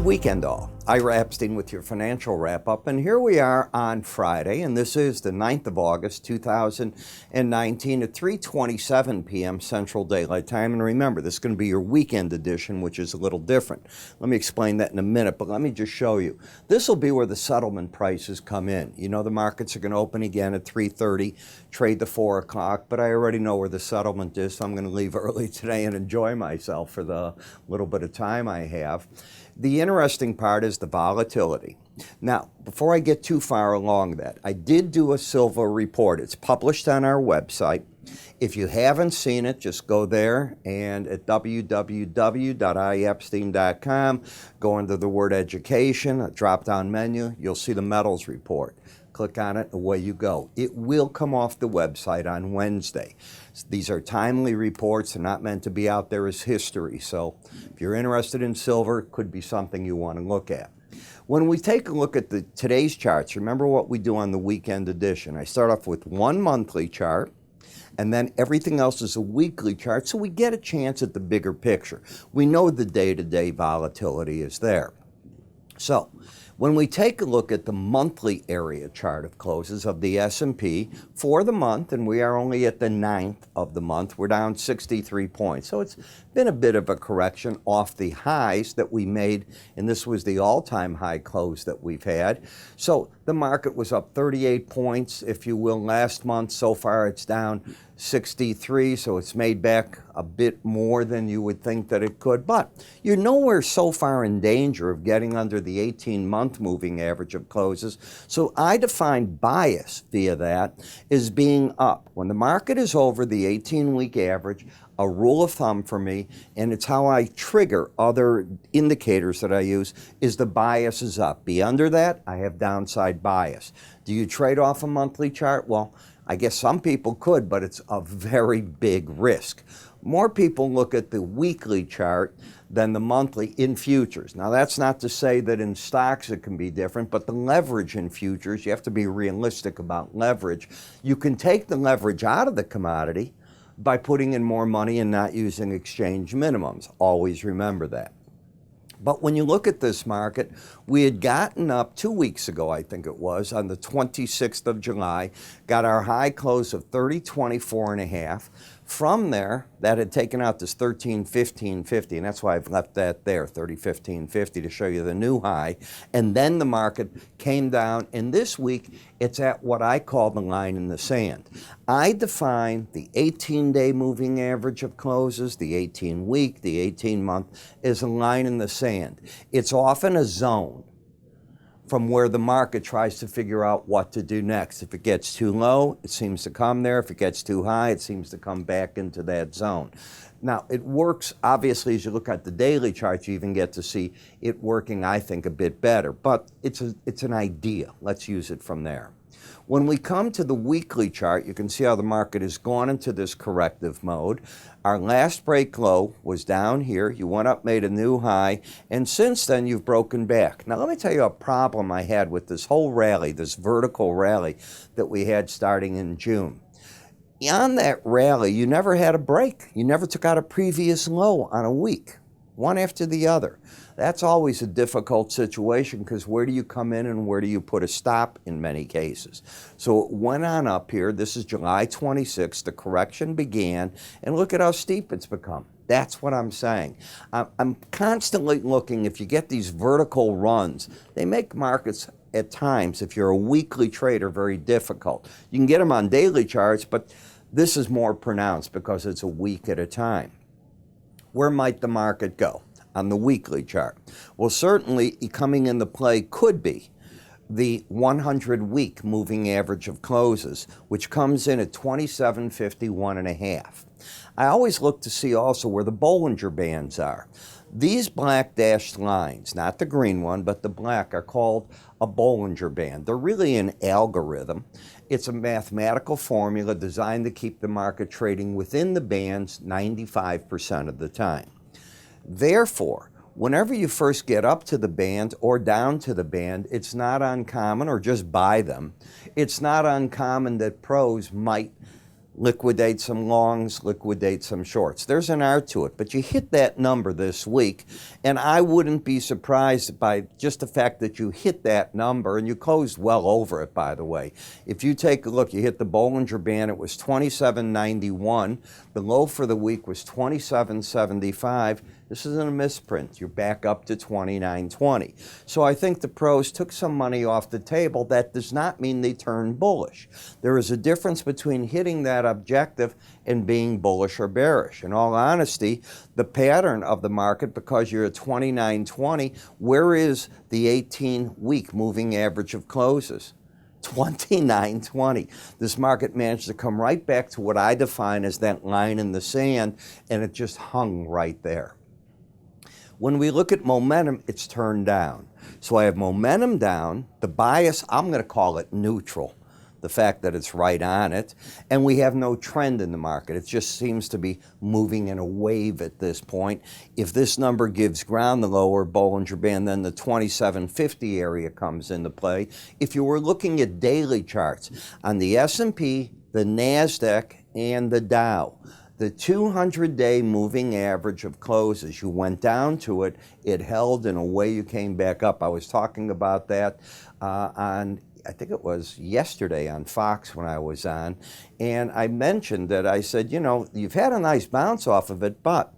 Good weekend all. Ira Epstein with your financial wrap-up, and here we are on Friday, and this is the 9th of August, 2019 at 3:27 p.m. Central Daylight Time. And remember, this is going to be your weekend edition, which is a little different. Let me explain that in a minute, but let me just show you. This will be where the settlement prices come in. You know the markets are going to open again at 3:30, trade to 4 o'clock, but I already know where the settlement is, so I'm going to leave early today and enjoy myself for the little bit of time I have. The interesting part is the volatility. Now, before I get too far along that, I did do a silver report. It's published on our website. If you haven't seen it, just go there and at www.iepstein.com, go into the word education, a drop-down menu, you'll see the metals report. Click on it, away you go. It will come off the website on Wednesday. These are timely reports. They're not meant to be out there as history. So if you're interested in silver, it could be something you want to look at. When we take a look at today's charts, remember what we do on the weekend edition. I start off with one monthly chart, and then everything else is a weekly chart, so we get a chance at the bigger picture. We know the day-to-day volatility is there. So when we take a look at the monthly area chart of closes of the S&P for the month, and we are only at the 9th of the month, we're down 63 points. So it's been a bit of a correction off the highs that we made, and this was the all-time high close that we've had. So the market was up 38 points, if you will, last month. So far it's down 63, so it's made back a bit more than you would think that it could. But you're nowhere so far in danger of getting under the 18-month moving average of closes. So I define bias via that as being up. When the market is over the 18-week average, a rule of thumb for me, and it's how I trigger other indicators that I use, is the bias is up. Be under that, I have downside bias. Do you trade off a monthly chart? Well, I guess some people could, but it's a very big risk. More people look at the weekly chart than the monthly in futures. Now, that's not to say that in stocks it can be different, but the leverage in futures, you have to be realistic about leverage. You can take the leverage out of the commodity by putting in more money and not using exchange minimums. Always remember that. But when you look at this market, we had gotten up 2 weeks ago, I think it was, on the 26th of July, got our high close of 30.24.5. From there, that had taken out this 13.15.50, and that's why I've left that there, 30.15.50, to show you the new high. And then the market came down, and this week it's at what I call the line in the sand. I define the 18-day moving average of closes, the 18-week, the 18-month, as a line in the sand. It's often a zone from where the market tries to figure out what to do next. If it gets too low, it seems to come there. If it gets too high, it seems to come back into that zone. Now, it works, obviously, as you look at the daily charts, you even get to see it working, I think, a bit better. But it's an idea. Let's use it from there. When we come to the weekly chart, you can see how the market has gone into this corrective mode. Our last break low was down here. You went up, made a new high, and since then you've broken back. Now let me tell you a problem I had with this whole rally, this vertical rally that we had starting in June. On that rally, you never had a break. You never took out a previous low on a week, one after the other. That's always a difficult situation because where do you come in and where do you put a stop in many cases? So it went on up here. This is July 26th. The correction began, and look at how steep it's become. That's what I'm saying. I'm constantly looking, if you get these vertical runs, they make markets at times, if you're a weekly trader, very difficult. You can get them on daily charts, but this is more pronounced because it's a week at a time. Where might the market go on the weekly chart? Well, certainly coming into play could be the 100-week moving average of closes, which comes in at 2751.5. I always look to see also where the Bollinger Bands are. These black dashed lines, not the green one, but the black, are called a Bollinger Band. They're really an algorithm. It's a mathematical formula designed to keep the market trading within the bands 95% of the time. Therefore, whenever you first get up to the band or down to the band, it's not uncommon, or just by them, it's not uncommon that pros might liquidate some longs, liquidate some shorts. There's an art to it, but you hit that number this week, and I wouldn't be surprised by just the fact that you hit that number, and you closed well over it, by the way. If you take a look, you hit the Bollinger Band, it was 27.91. The low for the week was 27.75. This isn't a misprint. You're back up to 29.20. So I think the pros took some money off the table. That does not mean they turned bullish. There is a difference between hitting that objective and being bullish or bearish. In all honesty, the pattern of the market, because you're at 29.20, where is the 18-week moving average of closes? 29.20. This market managed to come right back to what I define as that line in the sand, and it just hung right there. When we look at momentum, it's turned down. So I have momentum down. The bias, I'm going to call it neutral, the fact that it's right on it. And we have no trend in the market. It just seems to be moving in a wave at this point. If this number gives ground, the lower Bollinger Band, then the 2750 area comes into play. If you were looking at daily charts on the S&P, the NASDAQ, and the Dow, the 200-day moving average of closes, you went down to it, it held, and away you came back up. I was talking about that on, I think it was yesterday on Fox when I was on, and I mentioned that I said, you know, you've had a nice bounce off of it, but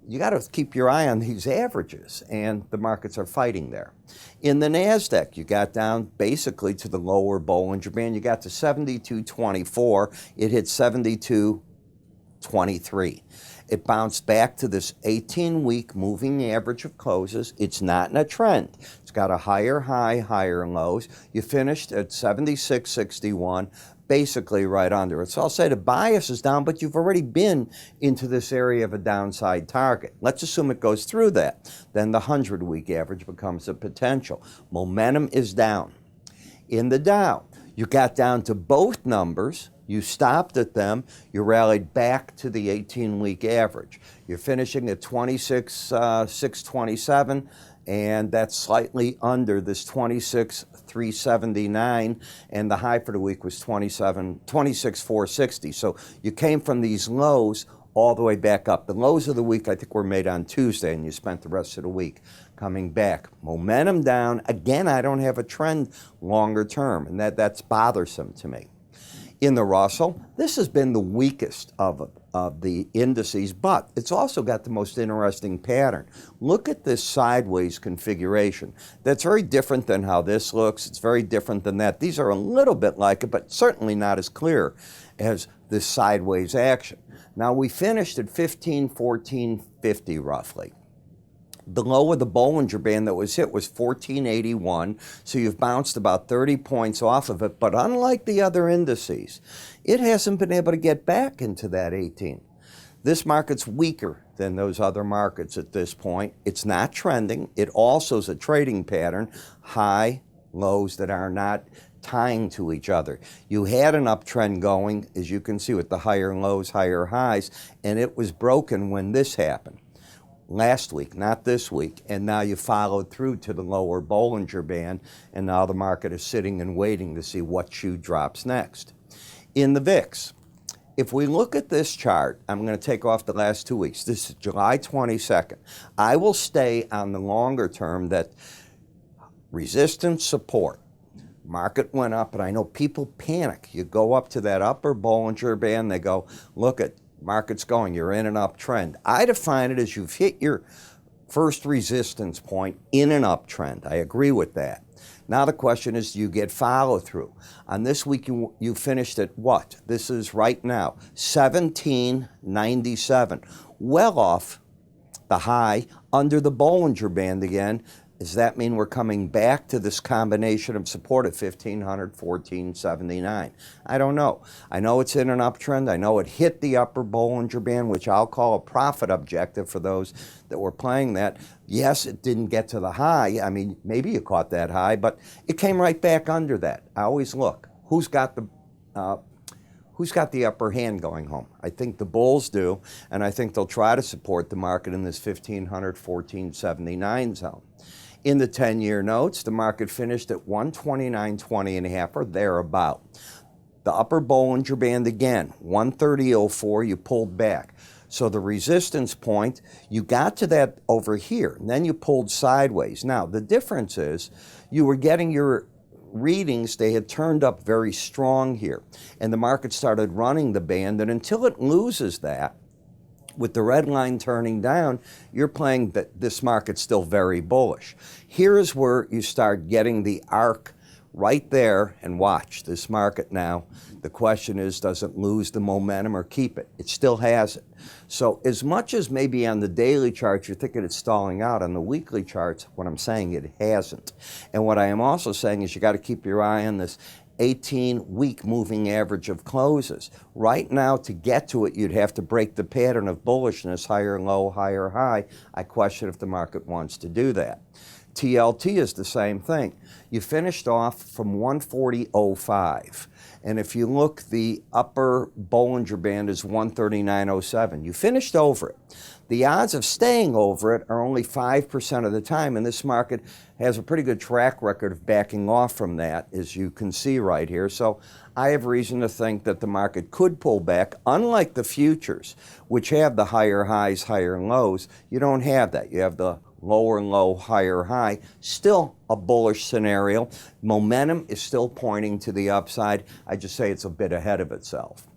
you got to keep your eye on these averages, and the markets are fighting there. In the NASDAQ, you got down basically to the lower Bollinger Band. You got to 72.24. It hit 72.23. It bounced back to this 18-week moving average of closes. It's not in a trend. It's got a higher high, higher lows. You finished at 76.61, basically right under it. So I'll say the bias is down, but you've already been into this area of a downside target. Let's assume it goes through that. Then the 100-week average becomes a potential. Momentum is down. In the Dow, you got down to both numbers. You stopped at them, you rallied back to the 18-week average. You're finishing at 26,627, and that's slightly under this 26,379, and the high for the week was 26,460. So you came from these lows all the way back up. The lows of the week, I think, were made on Tuesday, and you spent the rest of the week coming back. Momentum down. Again, I don't have a trend longer term, and that's bothersome to me. In the Russell, this has been the weakest of the indices, but it's also got the most interesting pattern. Look at this sideways configuration. That's very different than how this looks. It's very different than that. These are a little bit like it, but certainly not as clear as this sideways action. Now, we finished at 1514.50 roughly. The low of the Bollinger Band that was hit was 1481, so you've bounced about 30 points off of it. But unlike the other indices, it hasn't been able to get back into that 18. This market's weaker than those other markets at this point. It's not trending. It also is a trading pattern, high, lows that are not tying to each other. You had an uptrend going, as you can see, with the higher lows, higher highs, and it was broken when this happened. Last week, not this week, and now you followed through to the lower Bollinger Band, and now the market is sitting and waiting to see what shoe drops next. In the VIX, if we look at this chart, I'm going to take off the last 2 weeks. This is July 22nd. I will stay on the longer term that resistance, support. Market went up, and I know people panic. You go up to that upper Bollinger Band, they go, look at market's going, you're in an uptrend. I define it as you've hit your first resistance point in an uptrend. I agree with that. Now the question is, do you get follow through? On this week, you finished at what? This is right now, 1797. Well off the high, under the Bollinger Band again. Does that mean we're coming back to this combination of support at 1500, 1479? I don't know. I know it's in an uptrend. I know it hit the upper Bollinger Band, which I'll call a profit objective for those that were playing that. Yes, it didn't get to the high. I mean, maybe you caught that high, but it came right back under that. I always look. Who's got the upper hand going home? I think the bulls do, and I think they'll try to support the market in this 1500, 1479 zone. In the 10-year notes, the market finished at 129.20 and a half, or thereabout. The upper Bollinger Band again, 130.04, you pulled back. So the resistance point, you got to that over here, and then you pulled sideways. Now, the difference is you were getting your readings, they had turned up very strong here, and the market started running the band, and until it loses that, with the red line turning down, you're playing that this market's still very bullish. Here is where you start getting the arc right there, and watch this market now. The question is, does it lose the momentum or keep it? It still has it. So as much as maybe on the daily charts you're thinking it's stalling out, on the weekly charts, what I'm saying, it hasn't. And what I am also saying is you got to keep your eye on this 18-week moving average of closes. Right now, to get to it, you'd have to break the pattern of bullishness, higher low, higher high. I question if the market wants to do that. TLT is the same thing. You finished off from 140.05. And if you look, the upper Bollinger Band is 139.07. You finished over it. The odds of staying over it are only 5% of the time, and this market has a pretty good track record of backing off from that, as you can see right here. So I have reason to think that the market could pull back. Unlike the futures, which have the higher highs, higher lows, you don't have that. You have the lower low, higher high. Still a bullish scenario. Momentum is still pointing to the upside. I just say it's a bit ahead of itself.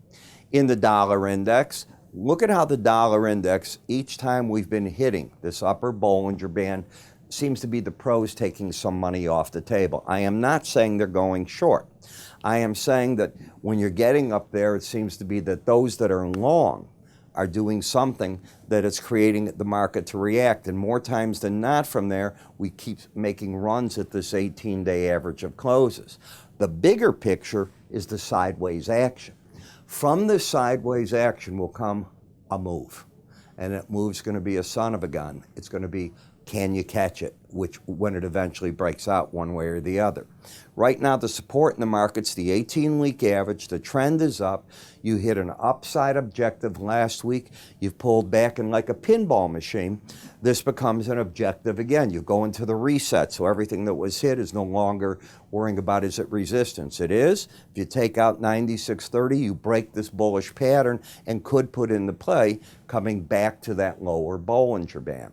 In the dollar index, look at how the dollar index, each time we've been hitting this upper Bollinger Band, seems to be the pros taking some money off the table. I am not saying they're going short. I am saying that when you're getting up there, it seems to be that those that are long are doing something that is creating the market to react. And more times than not from there, we keep making runs at this 18-day average of closes. The bigger picture is the sideways action. From this sideways action will come a move. And that move's going to be a son of a gun. It's going to be, can you catch it, which when it eventually breaks out one way or the other. Right now, the support in the market's the 18-week average. The trend is up. You hit an upside objective last week. You've pulled back, and like a pinball machine, this becomes an objective again. You go into the reset, so everything that was hit is no longer worrying about, is it resistance? It is. If you take out 96.30, you break this bullish pattern and could put into play coming back to that lower Bollinger Band.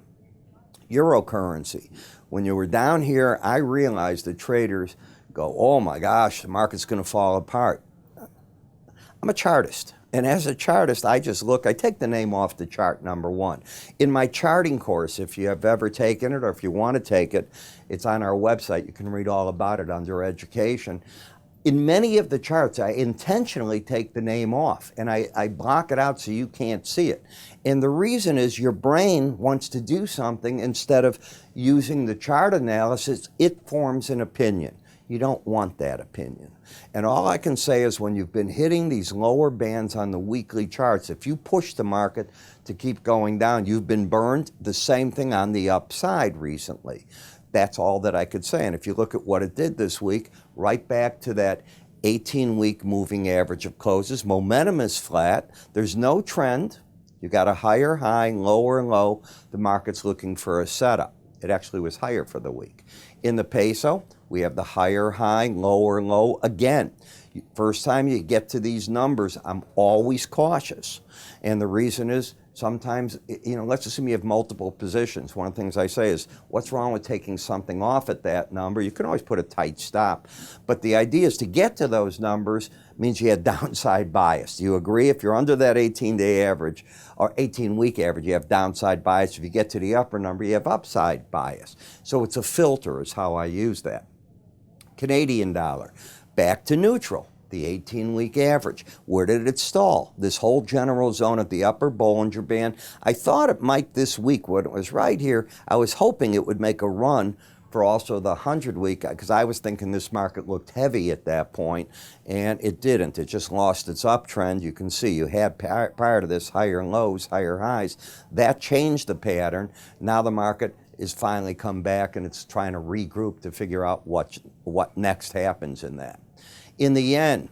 Eurocurrency. When you were down here, I realized that traders go, oh my gosh, the market's going to fall apart. I'm a chartist. And as a chartist, I just look, I take the name off the chart, number one. In my charting course, if you have ever taken it or if you want to take it, it's on our website. You can read all about it under education. In many of the charts, I intentionally take the name off, and I block it out so you can't see it. And the reason is your brain wants to do something. Instead of using the chart analysis, it forms an opinion. You don't want that opinion. And all I can say is when you've been hitting these lower bands on the weekly charts, if you push the market to keep going down, you've been burned. The same thing on the upside recently. That's all that I could say. And if you look at what it did this week, right back to that 18-week moving average of closes, momentum is flat. There's no trend. You got a higher high, lower low. The market's looking for a setup. It actually was higher for the week. In the peso, we have the higher high, lower low. Again, first time you get to these numbers, I'm always cautious. And the reason is, sometimes, let's assume you have multiple positions. One of the things I say is, what's wrong with taking something off at that number? You can always put a tight stop. But the idea is to get to those numbers means you have downside bias. Do you agree? If you're under that 18-day average or 18-week average, you have downside bias. If you get to the upper number, you have upside bias. So it's a filter is how I use that. Canadian dollar, back to neutral. The 18-week average. Where did it stall? This whole general zone at the upper Bollinger Band. I thought it might this week when it was right here. I was hoping it would make a run for also the 100-week, because I was thinking this market looked heavy at that point, and it didn't. It just lost its uptrend. You can see you had prior to this higher lows, higher highs. That changed the pattern. Now the market is finally come back, and it's trying to regroup to figure out what next happens in that. In the yen,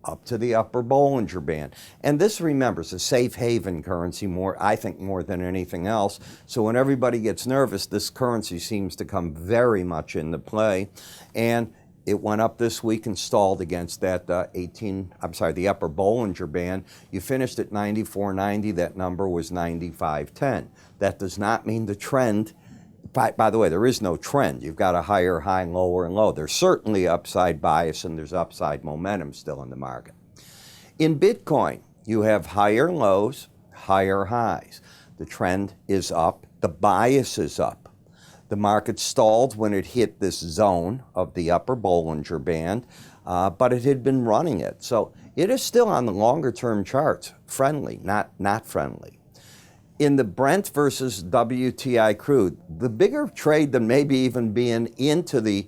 up to the upper Bollinger Band. And this, remember, is a safe haven currency, I think more than anything else. So when everybody gets nervous, this currency seems to come very much into play. And It went up this week and stalled against that the upper Bollinger Band. You finished at 94.90. That number was 95.10. That does not mean the trend. By the way, there is no trend. You've got a higher high, lower, and low. There's certainly upside bias and there's upside momentum still in the market. In Bitcoin, you have higher lows, higher highs. The trend is up. The bias is up. The market stalled when it hit this zone of the upper Bollinger Band, but it had been running it. So it is still on the longer term charts, friendly, not friendly. In the Brent versus WTI crude, the bigger trade than maybe even being into the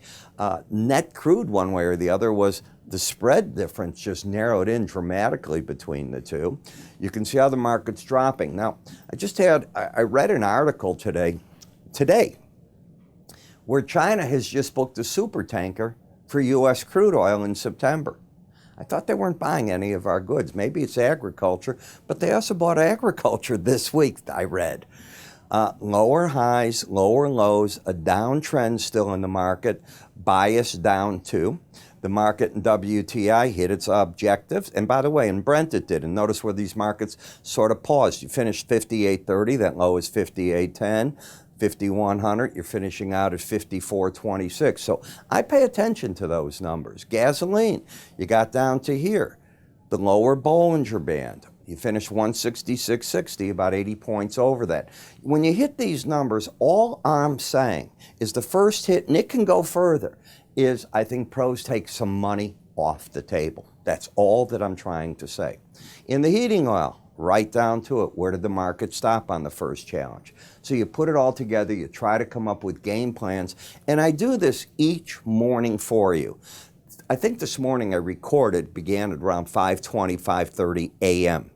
net crude one way or the other was the spread difference just narrowed in dramatically between the two. You can see how the market's dropping. Now, I read an article today, where China has just booked a super tanker for U.S. crude oil in September. I thought they weren't buying any of our goods. Maybe it's agriculture, but they also bought agriculture this week, I read. Lower highs, lower lows, a downtrend still in the market, bias down too. The market in WTI hit its objectives. And by the way, in Brent it did. And notice where these markets sort of paused. You finished 58.30, that low is 58.10. 5,100, you're finishing out at 54.26. So I pay attention to those numbers. Gasoline, you got down to here, the lower Bollinger Band. You finished 166.60, about 80 points over that. When you hit these numbers, all I'm saying is the first hit, and it can go further, is I think pros take some money off the table. That's all that I'm trying to say. In the heating oil, right down to it, where did the market stop on the first challenge? So you put it all together, you try to come up with game plans, and I do this each morning for you. I think this morning I recorded, began at around 5:20, 5:30 a.m.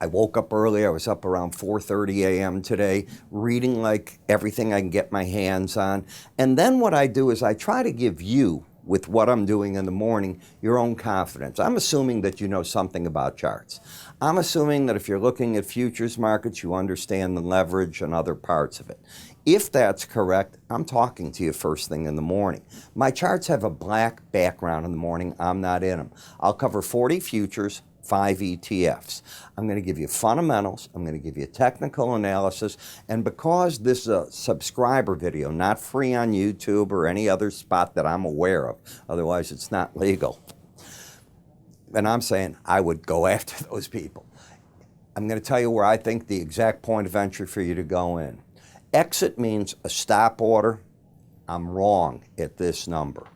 I woke up early, I was up around 4:30 a.m. today, reading like everything I can get my hands on. And then what I do is I try to give you, with what I'm doing in the morning, your own confidence. I'm assuming that you know something about charts. I'm assuming that if you're looking at futures markets, you understand the leverage and other parts of it. If that's correct, I'm talking to you first thing in the morning. My charts have a black background in the morning. I'm not in them. I'll cover 40 futures, 5 ETFs. I'm going to give you fundamentals, I'm going to give you technical analysis, and because this is a subscriber video, not free on YouTube or any other spot that I'm aware of, otherwise it's not legal, and I'm saying I would go after those people. I'm going to tell you where I think the exact point of entry for you to go in. Exit means a stop order. I'm wrong at this number.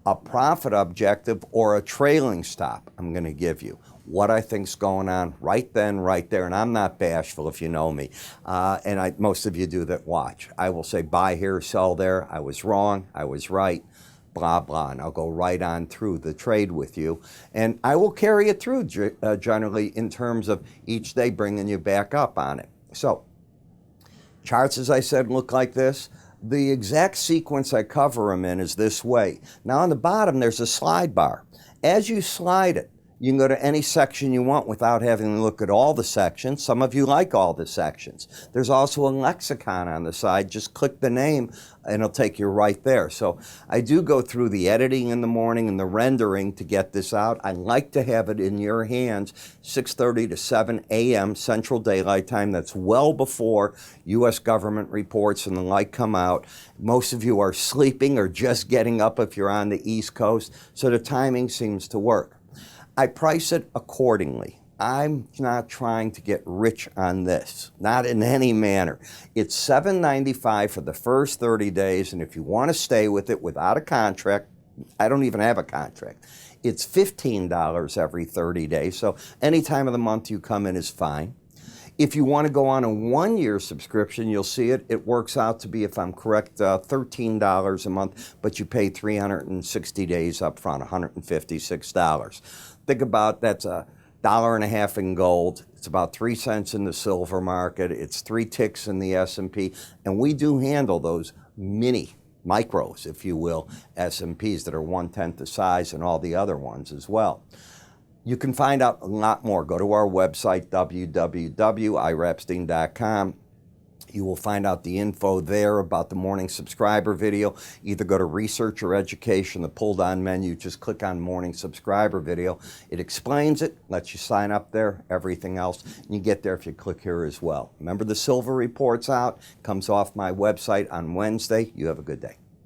A profit objective or a trailing stop, I'm going to give you what I think's going on right then, right there. And I'm not bashful if you know me. And most of you do that watch. I will say buy here, sell there. I was wrong. I was right. Blah, blah. And I'll go right on through the trade with you. And I will carry it through generally in terms of each day bringing you back up on it. So charts, as I said, look like this. The exact sequence I cover them in is this way. Now on the bottom, there's a slide bar. As you slide it, you can go to any section you want without having to look at all the sections. Some of you like all the sections. There's also a lexicon on the side. Just click the name and it'll take you right there. So I do go through the editing in the morning and the rendering to get this out. I like to have it in your hands 6:30 to 7 a.m. Central Daylight Time. That's well before U.S. government reports and the like come out. Most of you are sleeping or just getting up if you're on the East Coast, so the timing seems to work. I price it accordingly. I'm not trying to get rich on this, not in any manner. It's $7.95 for the first 30 days, and if you want to stay with it without a contract, I don't even have a contract. It's $15 every 30 days, so any time of the month you come in is fine. If you want to go on a one-year subscription, you'll see it. It works out to be, if I'm correct, $13 a month, but you pay 360 days up front, $156. Think about that's $1.50 in gold. It's about 3 cents in the silver market. It's 3 ticks in the S&P, and we do handle those micros, if you will, S&Ps that are 1/10 the size, and all the other ones as well. You can find out a lot more. Go to our website, www.iraepstein.com. You will find out the info there about the morning subscriber video. Either go to research or education, the pull down menu, just click on morning subscriber video. It explains it, lets you sign up there, everything else. And you get there if you click here as well. Remember, the silver report's out, comes off my website on Wednesday. You have a good day.